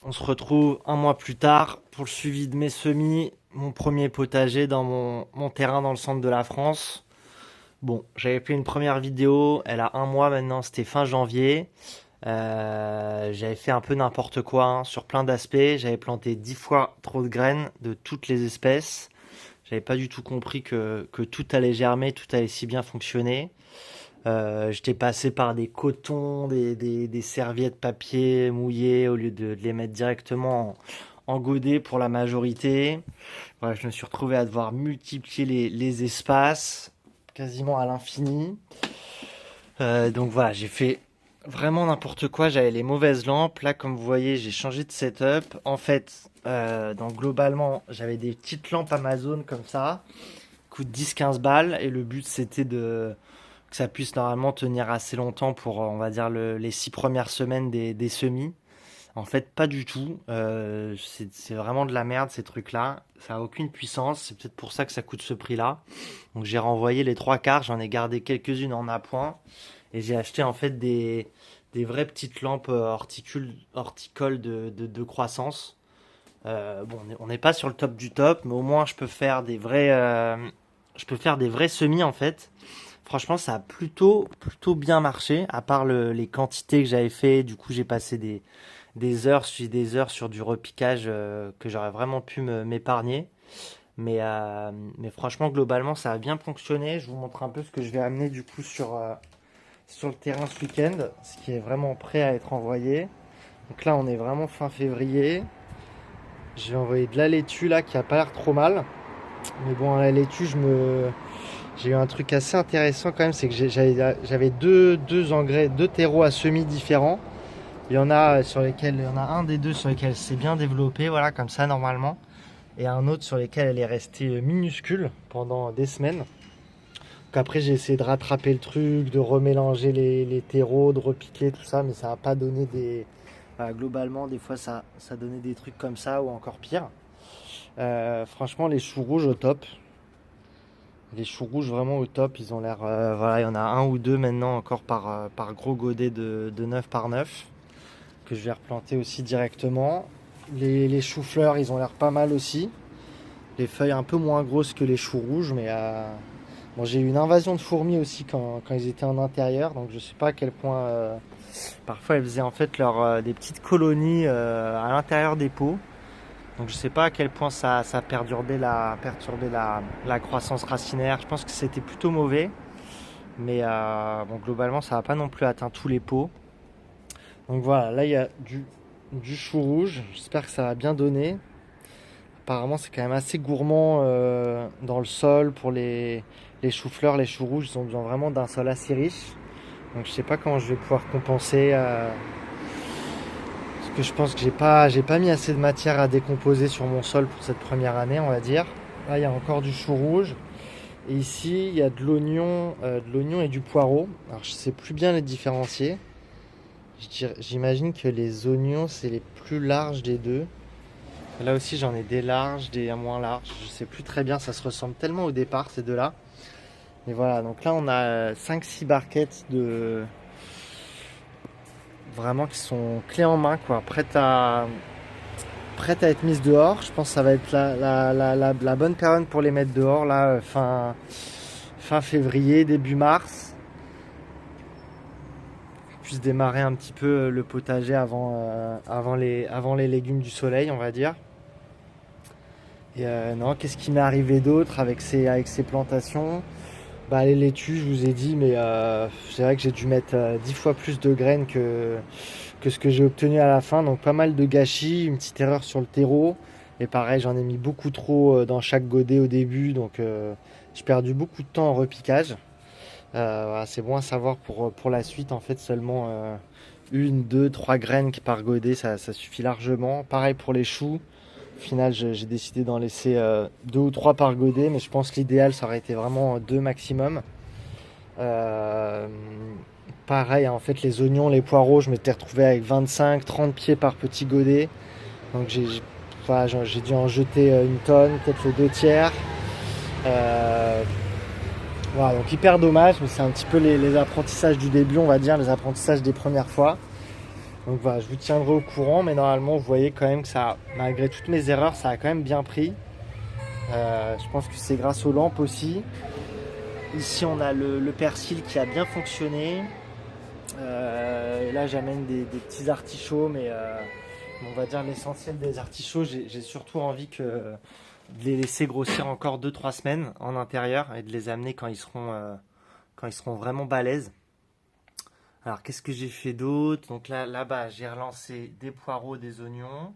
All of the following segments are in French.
On se retrouve un mois plus tard pour le suivi de mes semis, mon premier potager dans mon terrain dans le centre de la France. Bon, j'avais fait une première vidéo, elle a un mois maintenant, c'était fin janvier. J'avais fait un peu n'importe quoi hein, sur plein d'aspects. J'avais planté 10 fois trop de graines de toutes les espèces. J'avais pas du tout compris que tout allait germer, tout allait si bien fonctionner. J'étais passé par des cotons, des serviettes papier mouillées au lieu de les mettre directement en godet pour la majorité. Voilà, je me suis retrouvé à devoir multiplier les espaces quasiment à l'infini. Donc voilà, j'ai fait vraiment n'importe quoi. J'avais les mauvaises lampes. Là, comme vous voyez, j'ai changé de setup. En fait, donc globalement, j'avais des petites lampes Amazon comme ça, coûtent 10-15 balles. Et le but, c'était que ça puisse normalement tenir assez longtemps pour, on va dire, les 6 premières semaines des semis. En fait, pas du tout. C'est vraiment de la merde ces trucs-là. Ça a aucune puissance. C'est peut-être pour ça que ça coûte ce prix-là. Donc j'ai renvoyé les trois quarts. J'en ai gardé quelques-unes en appoint. Et j'ai acheté en fait des vraies petites lampes horticoles de croissance. Bon, on n'est pas sur le top du top, mais au moins je peux faire des vrais semis en fait. Franchement, ça a plutôt bien marché, à part les quantités que j'avais fait. Du coup, j'ai passé des heures sur du repiquage que j'aurais vraiment pu m'épargner. Mais franchement, globalement, ça a bien fonctionné. Je vous montre un peu ce que je vais amener du coup sur le terrain ce week-end, ce qui est vraiment prêt à être envoyé. Donc là, on est vraiment fin février. Je vais envoyer de la laitue là qui a pas l'air trop mal. Mais bon, la laitue, j'ai eu un truc assez intéressant quand même, c'est que j'avais deux engrais, deux terreaux à semis différents. Il y en a un des deux sur lesquels c'est bien développé, voilà, comme ça normalement, et un autre sur lequel elle est restée minuscule pendant des semaines. Donc après j'ai essayé de rattraper le truc, de remélanger les terreaux, de repiquer tout ça, mais ça n'a pas donné des. Voilà, globalement, des fois ça donnait des trucs comme ça ou encore pire. Franchement, les choux rouges au top. Les choux rouges vraiment au top, ils ont l'air. Voilà, il y en a un ou deux maintenant encore par gros godet de 9 par 9 que je vais replanter aussi directement. Les choux-fleurs, ils ont l'air pas mal aussi. Les feuilles un peu moins grosses que les choux rouges, mais bon, j'ai eu une invasion de fourmis aussi quand ils étaient en intérieur, donc je sais pas à quel point. Parfois, elles faisaient en fait des petites colonies à l'intérieur des pots. Donc je sais pas à quel point ça a perturbé la croissance racinaire. Je pense que c'était plutôt mauvais. Mais bon, globalement, ça va pas non plus atteint tous les pots. Donc voilà, là il y a du chou rouge. J'espère que ça va bien donner. Apparemment, c'est quand même assez gourmand dans le sol pour les choux-fleurs. Les choux rouges, ils ont besoin vraiment d'un sol assez riche. Donc je sais pas comment je vais pouvoir compenser. Parce que je pense que j'ai pas mis assez de matière à décomposer sur mon sol pour cette première année, on va dire. Là, il y a encore du chou rouge. Et ici, il y a de l'oignon et du poireau. Alors, je sais plus bien les différencier. J'imagine que les oignons, c'est les plus larges des deux. Là aussi, j'en ai des larges, des moins larges. Je sais plus très bien, ça se ressemble tellement au départ, ces deux-là. Mais voilà, donc là, on a 5-6 barquettes de. Vraiment qui sont clés en main, quoi. Prêtes à être mises dehors. Je pense que ça va être la bonne période pour les mettre dehors, là, fin février, début mars. Puisse démarrer un petit peu le potager avant les légumes du soleil, on va dire. Et non, qu'est-ce qui m'est arrivé d'autre avec ces plantations? Bah, les laitues, je vous ai dit, mais c'est vrai que j'ai dû mettre 10 fois plus de graines que ce que j'ai obtenu à la fin. Donc pas mal de gâchis, une petite erreur sur le terreau. Et pareil, j'en ai mis beaucoup trop dans chaque godet au début. Donc j'ai perdu beaucoup de temps en repiquage. Voilà, c'est bon à savoir pour la suite. En fait, seulement une, deux, trois graines par godet, ça suffit largement. Pareil pour les choux. Au final, j'ai décidé d'en laisser deux ou trois par godet, mais je pense que l'idéal, ça aurait été vraiment deux maximum. Euh, Pareil, en fait, les oignons, les poireaux, je m'étais retrouvé avec 25-30 pieds par petit godet. Donc voilà, j'ai dû en jeter une tonne, peut-être les deux tiers. Euh, voilà, donc hyper dommage, mais c'est un petit peu les apprentissages du début, on va dire, les apprentissages des premières fois. Donc voilà, je vous tiendrai au courant, mais normalement, vous voyez quand même que ça, malgré toutes mes erreurs, ça a quand même bien pris. Je pense que c'est grâce aux lampes aussi. Ici, on a le persil qui a bien fonctionné. Et là, j'amène des petits artichauts, mais on va dire l'essentiel des artichauts, j'ai surtout envie de les laisser grossir encore 2 3 semaines en intérieur et de les amener quand ils seront vraiment balèzes. Alors, qu'est-ce que j'ai fait d'autre? Donc là-bas, j'ai relancé des poireaux, des oignons.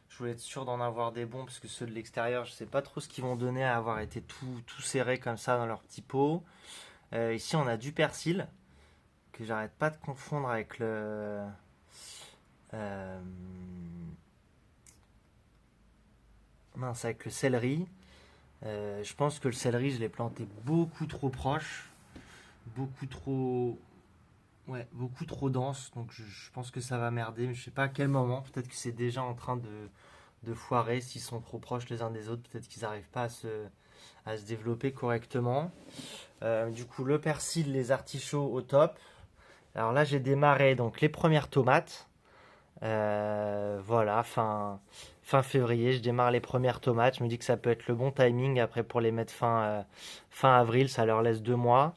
Je voulais être sûr d'en avoir des bons parce que ceux de l'extérieur, je sais pas trop ce qu'ils vont donner à avoir été tout serrés comme ça dans leur petit pot. Ici, on a du persil que j'arrête pas de confondre avec euh, avec le céleri. Je pense que le céleri, je l'ai planté beaucoup trop proche, beaucoup trop, ouais, beaucoup trop dense. Donc je pense que ça va merder, mais je sais pas à quel moment. Peut-être que c'est déjà en train de foirer s'ils sont trop proches les uns des autres. Peut-être qu'ils n'arrivent pas à se développer correctement. Du coup, le persil, les artichauts au top. Alors là, j'ai démarré donc les premières tomates. Voilà, fin février, je démarre les premières tomates. Je me dis que ça peut être le bon timing après pour les mettre fin avril, ça leur laisse 2 mois.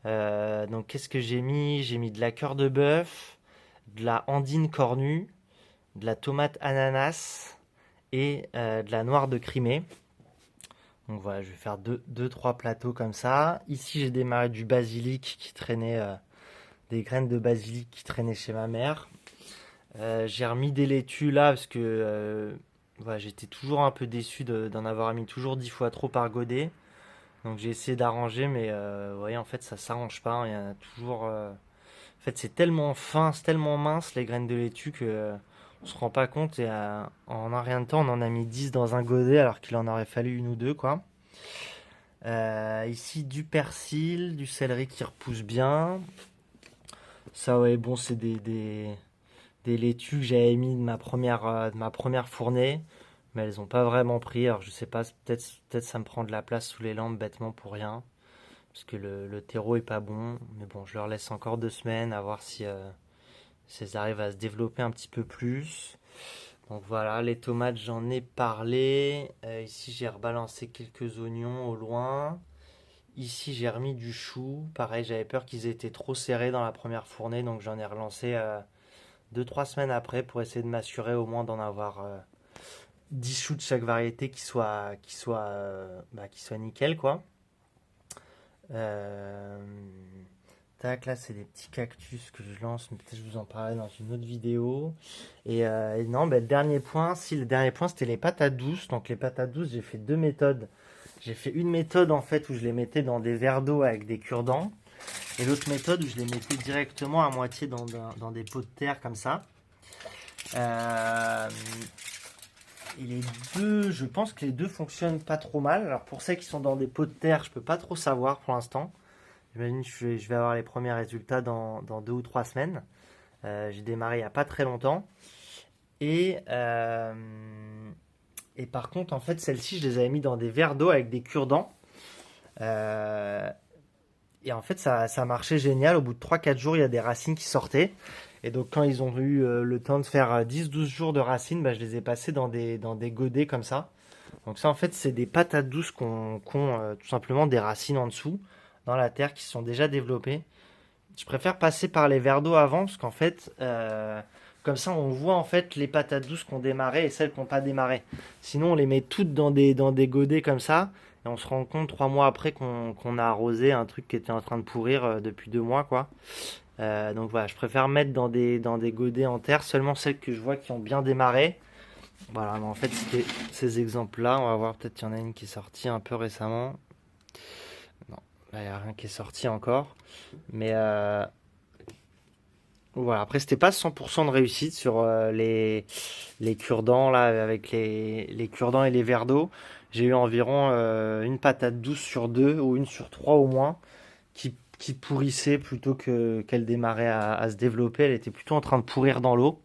Donc qu'est-ce que j'ai mis? J'ai mis de la cœur de bœuf, de la andine cornue, de la tomate ananas et de la noire de Crimée. Donc voilà, je vais faire deux, trois plateaux comme ça. Ici, j'ai démarré du basilic qui traînait, des graines de basilic qui traînaient chez ma mère. J'ai remis des laitues là parce que voilà, j'étais toujours un peu déçu d'en avoir mis toujours 10 fois trop par godet. Donc j'ai essayé d'arranger, mais vous voyez, en fait, ça s'arrange pas, hein. Il y en a toujours. En fait, c'est tellement fin, c'est tellement mince les graines de laitue que on se rend pas compte. Et en un rien de temps, on en a mis 10 dans un godet alors qu'il en aurait fallu une ou deux, quoi. Ici, du persil, du céleri qui repousse bien. Ça, ouais, bon, c'est des laitues que j'avais mis de ma première fournée, mais elles ont pas vraiment pris. Alors je sais pas, peut-être ça me prend de la place sous les lampes bêtement pour rien, parce que le terreau est pas bon. Mais bon, je leur laisse encore 2 semaines à voir si elles arrivent à se développer un petit peu plus. Donc voilà, les tomates j'en ai parlé. Ici j'ai rebalancé quelques oignons au loin. Ici j'ai remis du chou. Pareil, j'avais peur qu'ils étaient trop serrés dans la première fournée, donc j'en ai relancé 2 3 semaines après pour essayer de m'assurer au moins d'en avoir 10 choux de chaque variété qui soit nickel quoi. Euh, Tac, là c'est des petits cactus que je lance, mais peut-être je vous en parlerai dans une autre vidéo. Et non, le dernier point, si le dernier point c'était les patates douces. Donc les patates douces, j'ai fait 2 méthodes. J'ai fait une méthode en fait où je les mettais dans des verres d'eau avec des cure-dents. Et l'autre méthode où je les mettais directement à moitié dans des pots de terre comme ça. Euh, et les deux, je pense que les deux fonctionnent pas trop mal. Alors pour celles qui sont dans des pots de terre, je peux pas trop savoir pour l'instant. J'imagine que je vais avoir les premiers résultats dans 2 ou 3 semaines. J'ai démarré il y a pas très longtemps. Et, euh, et par contre, en fait, celles-ci, je les avais mis dans des verres d'eau avec des cure-dents. Euh, et en fait, ça marchait génial. Au bout de 3 4 jours, il y a des racines qui sortaient. Et donc, quand ils ont eu le temps de faire 10 12 jours de racines, bah, je les ai passées dans des godets comme ça. Donc, ça, en fait, c'est des patates douces qui ont tout simplement des racines en dessous, dans la terre, qui se sont déjà développées. Je préfère passer par les verres d'eau avant, parce qu'en fait, comme ça, on voit en fait les patates douces qui ont démarré et celles qui n'ont pas démarré. Sinon, on les met toutes dans des godets comme ça, et on se rend compte 3 mois après qu'on a arrosé un truc qui était en train de pourrir depuis 2 mois, quoi. Donc voilà, je préfère mettre dans des godets en terre seulement celles que je vois qui ont bien démarré. Voilà, mais en fait, c'était ces exemples-là. On va voir, peut-être qu'il y en a une qui est sortie un peu récemment. Non, là, il n'y a rien qui est sorti encore. Mais voilà, après, c'était pas 100% de réussite sur les cure-dents, là, avec les cure-dents et les verres d'eau. J'ai eu environ une patate douce sur deux, ou une sur trois au moins, qui pourrissait plutôt qu'elle démarrait à se développer. Elle était plutôt en train de pourrir dans l'eau.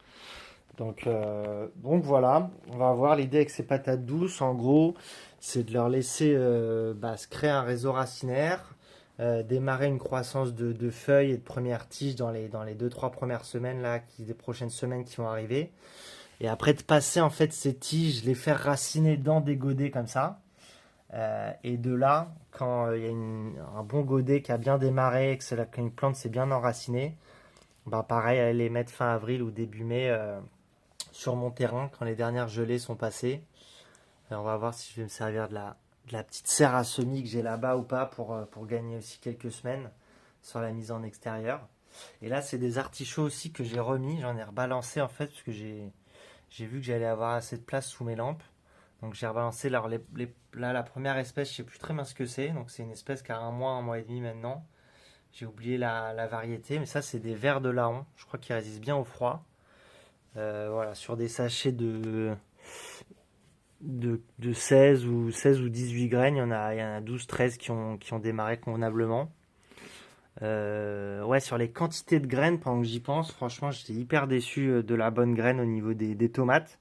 Donc voilà, on va voir l'idée avec ces patates douces. En gros, c'est de leur laisser se créer un réseau racinaire, démarrer une croissance de feuilles et de premières tiges dans les 2-3 premières semaines, là, des prochaines semaines qui vont arriver. Et après de passer en fait ces tiges, les faire raciner dans des godets comme ça. Et de là, quand il y a un bon godet qui a bien démarré, qu'une plante s'est bien enracinée, bah pareil, aller les mettre fin avril ou début mai sur mon terrain quand les dernières gelées sont passées. On va voir si je vais me servir de la petite serre à semis que j'ai là-bas ou pas pour gagner aussi quelques semaines sur la mise en extérieur. Et là, c'est des artichauts aussi que j'ai remis. J'en ai rebalancé en fait parce que j'ai vu que j'allais avoir assez de place sous mes lampes. Donc j'ai rebalancé. Alors, là, la première espèce, je sais plus très bien ce que c'est. Donc c'est une espèce qui a un mois et demi maintenant. J'ai oublié la variété, mais ça, c'est des vers de Laon. Je crois qu'ils résistent bien au froid. Voilà, sur des sachets de 16 ou 18 graines, il y en a 12-13 qui ont démarré convenablement. Ouais, sur les quantités de graines, pendant que j'y pense, franchement, j'étais hyper déçu de la bonne graine au niveau des tomates.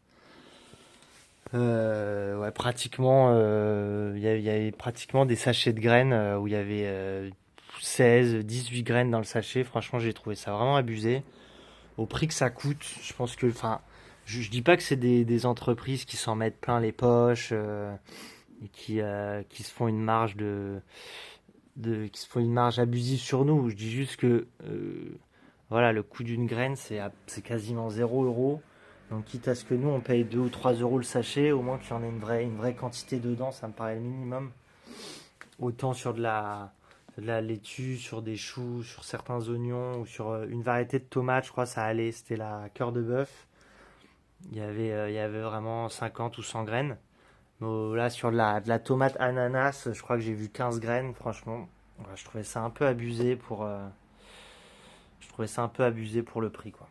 Ouais, pratiquement, il y avait pratiquement des sachets de graines où il y avait 16, 18 graines dans le sachet. Franchement, j'ai trouvé ça vraiment abusé. Au prix que ça coûte, je pense que, enfin, je dis pas que c'est des entreprises qui s'en mettent plein les poches et qui se font une marge qui se font une marge abusive sur nous. Je dis juste que, voilà, le coût d'une graine, c'est quasiment 0 euros. Donc, quitte à ce que nous, on paye 2 ou 3 euros le sachet, au moins qu'il y en ait une vraie quantité dedans, ça me paraît le minimum. Autant sur de la laitue, sur des choux, sur certains oignons ou sur une variété de tomates, je crois ça allait, c'était la cœur de bœuf. Il y avait vraiment 50 ou 100 graines. Mais là, sur de la tomate ananas, je crois que j'ai vu 15 graines, franchement. Ouais, je trouvais ça un peu abusé pour le prix, quoi.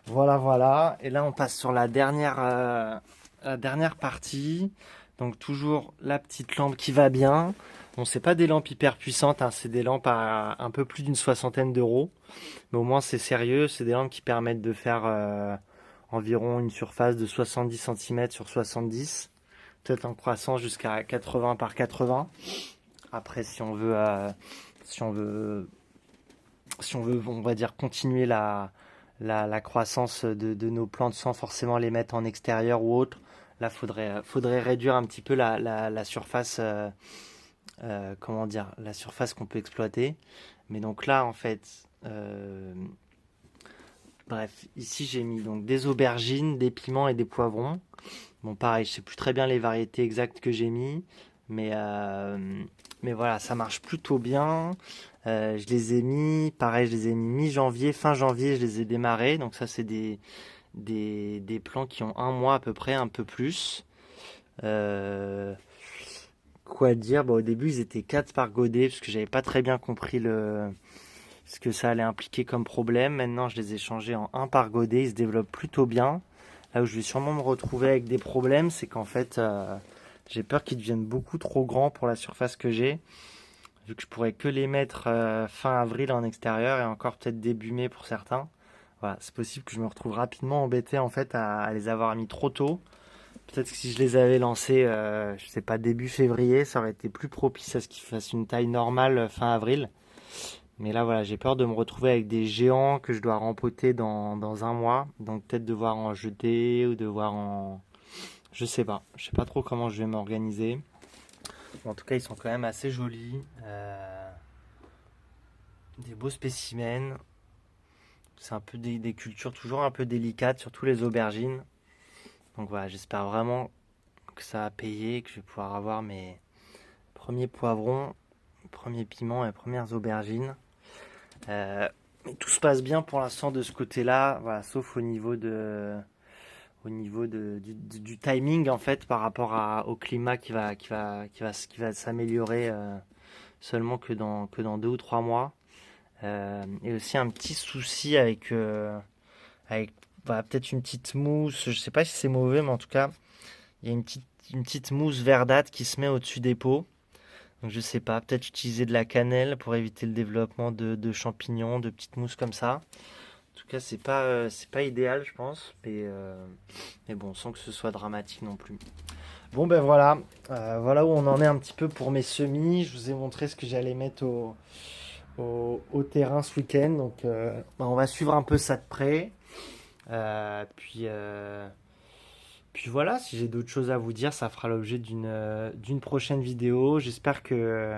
Voilà, voilà. Et là, on passe sur la dernière partie. Donc, toujours la petite lampe qui va bien. Bon, c'est pas des lampes hyper puissantes, hein, c'est des lampes à un peu plus d'une soixantaine d'euros. Mais au moins, c'est sérieux. C'est des lampes qui permettent de faire environ une surface de 70 centimètres sur 70. Peut-être en croissance jusqu'à 80 par 80. Après, si on veut, si on veut, on va dire, continuer la croissance de nos plantes sans forcément les mettre en extérieur ou autre. Là, faudrait réduire un petit peu la surface, comment dire, la surface qu'on peut exploiter. Mais donc là, en fait, bref, ici j'ai mis donc des aubergines, des piments et des poivrons. Bon, pareil, je sais plus très bien les variétés exactes que j'ai mis, mais, euh, mais voilà, ça marche plutôt bien. Je les ai mis, pareil, je les ai mis mi-janvier, fin janvier, je les ai démarrés. Donc ça, c'est des plants qui ont un mois à peu près, un peu plus. Euh, Quoi dire? Bon, au début, ils étaient 4 par godet, parce que j'avais pas très bien compris ce que ça allait impliquer comme problème. Maintenant, je les ai changés en un par godet, ils se développent plutôt bien. Là où je vais sûrement me retrouver avec des problèmes, c'est qu'en fait, j'ai peur qu'ils deviennent beaucoup trop grands pour la surface que j'ai. Vu que je pourrais que les mettre fin avril en extérieur et encore peut-être début mai pour certains. Voilà, c'est possible que je me retrouve rapidement embêté en fait à les avoir mis trop tôt. Peut-être que si je les avais lancés, je sais pas, début février, ça aurait été plus propice à ce qu'ils fassent une taille normale fin avril. Mais là, voilà, j'ai peur de me retrouver avec des géants que je dois rempoter dans un mois. Donc peut-être devoir en jeter ou devoir en... Je sais pas. Je sais pas trop comment je vais m'organiser. En tout cas, ils sont quand même assez jolis. Des beaux spécimens. C'est un peu des cultures toujours un peu délicates, surtout les aubergines. Donc voilà, j'espère vraiment que ça va payer, que je vais pouvoir avoir mes premiers poivrons, premiers piments et premières aubergines. Mais tout se passe bien pour l'instant de ce côté-là, voilà, sauf au niveau du timing en fait par rapport au climat qui va s'améliorer seulement que dans 2 ou 3 mois. Et aussi un petit souci avec voilà, peut-être une petite mousse, je sais pas si c'est mauvais, mais en tout cas, il y a une petite mousse verdâtre qui se met au-dessus des pots. Donc je sais pas, peut-être utiliser de la cannelle pour éviter le développement de champignons, de petites mousses comme ça. En tout cas, c'est pas idéal, je pense. Mais bon, sans que ce soit dramatique non plus. Bon, ben voilà. Voilà où on en est un petit peu pour mes semis. Je vous ai montré ce que j'allais mettre au terrain ce week-end. Donc, ben, on va suivre un peu ça de près. Euh, puis, euh, Puis voilà, si j'ai d'autres choses à vous dire, ça fera l'objet d'une prochaine vidéo. J'espère que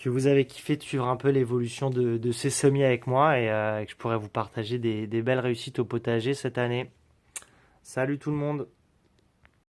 vous avez kiffé de suivre un peu l'évolution de ces semis avec moi et que je pourrai vous partager des belles réussites au potager cette année. Salut tout le monde!